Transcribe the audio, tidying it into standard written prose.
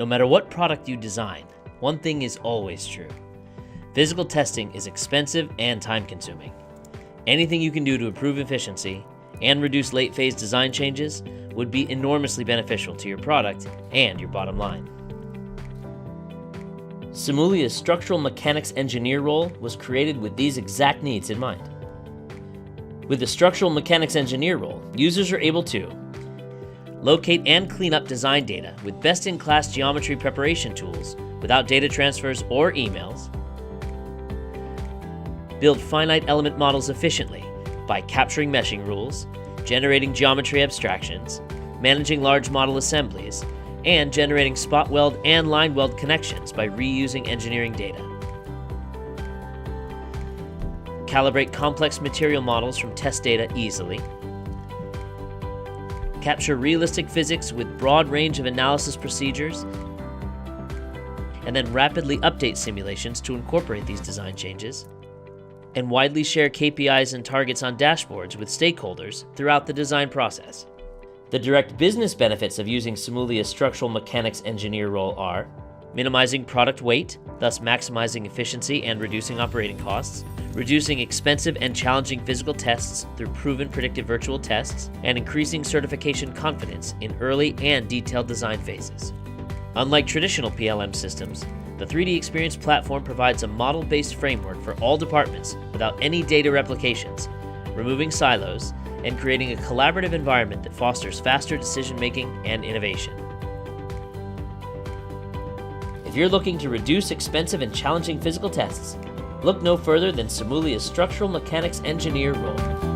No matter what product you design, one thing is always true. Physical testing is expensive and time-consuming. Anything you can do to improve efficiency and reduce late-phase design changes would be enormously beneficial to your product and your bottom line. Simulia's structural mechanics engineer role was created with these exact needs in mind. With the structural mechanics engineer role, users are able to locate and clean up design data with best-in-class geometry preparation tools without data transfers or emails, build finite element models efficiently by capturing meshing rules, generating geometry abstractions, managing large model assemblies, and generating spot weld and line weld connections by reusing engineering data. Calibrate complex material models from test data easily. Capture realistic physics with broad range of analysis procedures, and then rapidly update simulations to incorporate these design changes, and widely share KPIs and targets on dashboards with stakeholders throughout the design process. The direct business benefits of using Simulia's structural mechanics engineer role are minimizing product weight, thus maximizing efficiency and reducing operating costs, reducing expensive and challenging physical tests through proven predictive virtual tests, and increasing certification confidence in early and detailed design phases. Unlike traditional PLM systems, the 3DEXPERIENCE platform provides a model-based framework for all departments without any data replications, removing silos, and creating a collaborative environment that fosters faster decision-making and innovation. If you're looking to reduce expensive and challenging physical tests, look no further than Simulia's structural mechanics engineer role.